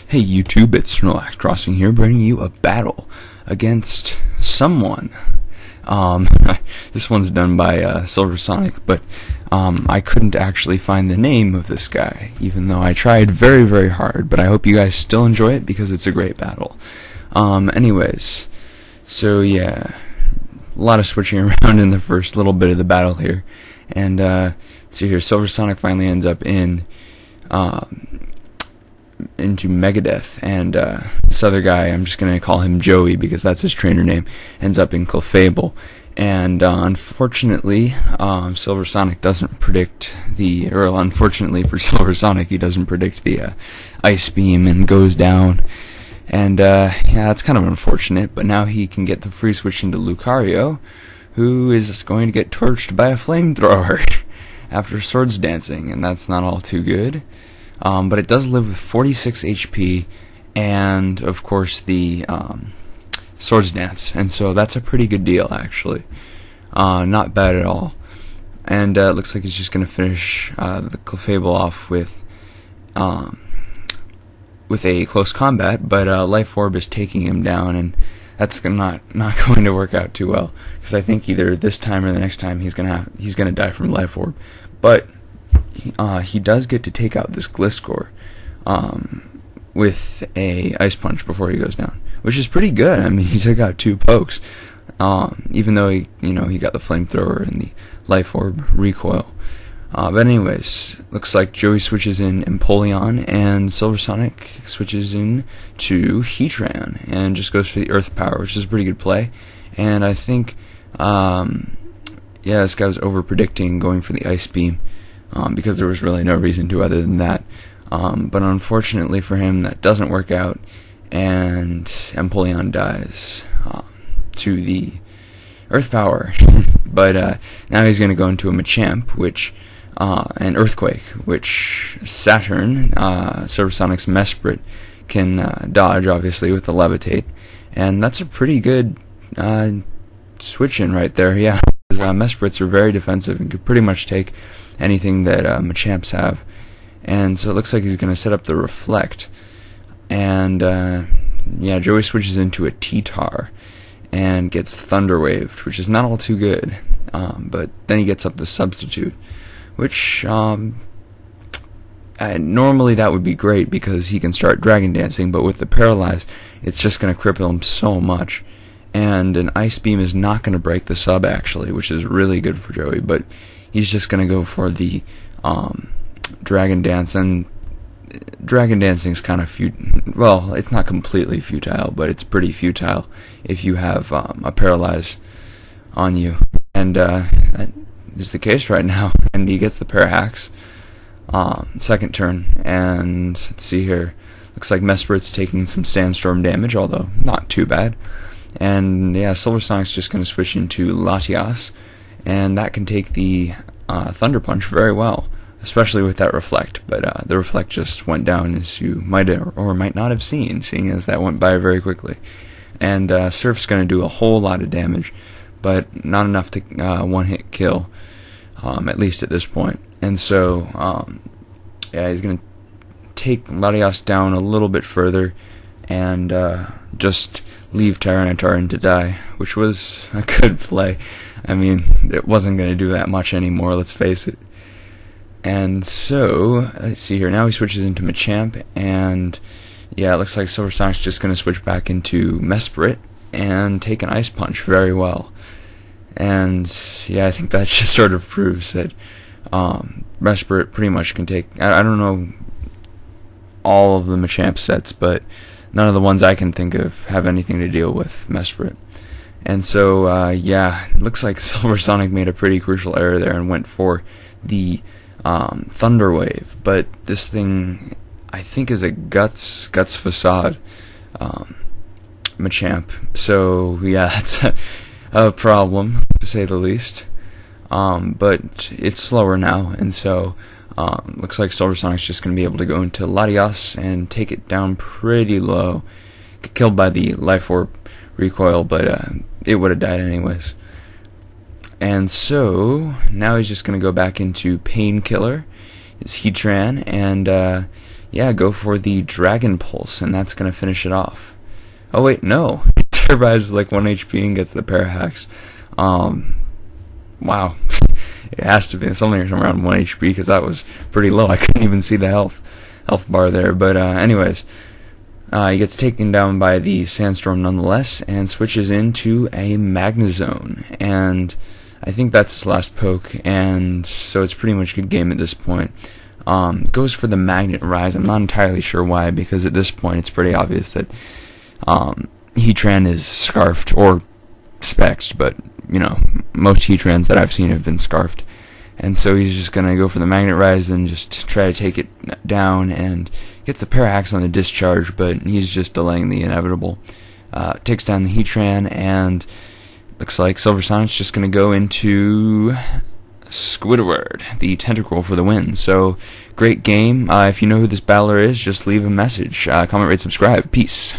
Hey YouTube, it's SnorlaxCrossing here, bringing you a battle against someone. This one's done by Silversonic, but I couldn't actually find the name of this guy, even though I tried very, very hard. But I hope you guys still enjoy it because it's a great battle. Anyways, so yeah, a lot of switching around in the first little bit of the battle here, and see here, Silversonic finally ends up into Megadeth, and this other guy, I'm just gonna call him Joey because that's his trainer name, ends up in Clefable. And unfortunately, Silversonic doesn't predict unfortunately for Silversonic, he doesn't predict the ice beam and goes down. And yeah, that's kind of unfortunate, but now he can get the free switch into Lucario, who is going to get torched by a flamethrower after swords dancing, and that's not all too good. But it does live with 46 HP, and of course the swords dance, and so that's a pretty good deal actually. Not bad at all. And it looks like he's just going to finish the Clefable off with a close combat, but Life Orb is taking him down, and that's not going to work out too well, because I think either this time or the next time he's gonna die from Life Orb. But he does get to take out this Gliscor with a Ice Punch before he goes down, which is pretty good. I mean, he took out 2 pokes, even though he got the Flamethrower and the Life Orb recoil. But anyways, looks like Joey switches in Empoleon, and Silversonic switches in to Heatran, and just goes for the Earth Power, which is a pretty good play. And I think, yeah, this guy was over-predicting going for the Ice Beam, because there was really no reason to other than that. But unfortunately for him, that doesn't work out, and Empoleon dies to the Earth Power. But now he's going to go into a Machamp, which an Earthquake, which Saturn, Silversonic's Mesprit, can dodge, obviously, with the Levitate. And that's a pretty good switch-in right there, yeah. Because Mesprits are very defensive and could pretty much take anything that Machamps have. And so it looks like he's going to set up the Reflect. And yeah, Joey switches into a T-Tar and gets Thunder Waved, which is not all too good. But then he gets up the Substitute, which normally that would be great because he can start Dragon Dancing, but with the Paralyzed, it's just going to cripple him so much. And an Ice Beam is not going to break the sub, actually, which is really good for Joey, but he's just going to go for the Dragon Dance, and Dragon Dancing is kind of well, it's not completely futile, but it's pretty futile if you have a Paralyze on you. And that is the case right now, and he gets the Parahax second turn. And let's see here, looks like Mesprit's taking some Sandstorm damage, although not too bad. And yeah, Silversonic's just going to switch into Latias, and that can take the Thunder Punch very well, especially with that Reflect. But the Reflect just went down, as you might or might not have seen, seeing as that went by very quickly. And Surf's going to do a whole lot of damage, but not enough to one-hit kill, at least at this point. And so, yeah, he's going to take Latias down a little bit further, and just leave Tyranitar to die, which was a good play. I mean, it wasn't going to do that much anymore, let's face it. And so, let's see here, now he switches into Machamp, and yeah, it looks like Silversonic's just going to switch back into Mesprit and take an Ice Punch very well. And yeah, I think that just sort of proves that Mesprit pretty much can take, I don't know all of the Machamp sets, but none of the ones I can think of have anything to deal with Mesprit. And so, yeah, it looks like Silversonic made a pretty crucial error there and went for the Thunder Wave. But this thing, I think, is a Guts Facade Machamp. So, yeah, that's a problem, to say the least. But it's slower now, and so looks like Silversonic's just going to be able to go into Latias and take it down pretty low. Get killed by the Life Orb recoil, but it would have died anyways. And so now he's just going to go back into Painkiller, his Heatran, and yeah, go for the Dragon Pulse, and that's going to finish it off. Oh wait, no. Survives like 1 HP and gets the Parahacks. Wow. It has to be something around 1 HP, because that was pretty low. I couldn't even see the health bar there. But anyways, he gets taken down by the Sandstorm nonetheless, and switches into a Magnezone. And I think that's his last poke, and so it's pretty much a good game at this point. Goes for the Magnet Rise. I'm not entirely sure why, because at this point it's pretty obvious that Heatran is Scarfed, or Spexed, but you know, most Heatrans that I've seen have been Scarfed. And so he's just going to go for the Magnet Rise and just try to take it down, and gets the Parahax on the discharge, but he's just delaying the inevitable. Takes down the Heatran, and looks like Silversonic's just going to go into Squidward, the Tentacruel, for the win. So, great game. If you know who this battler is, just leave a message. Comment, rate, subscribe. Peace.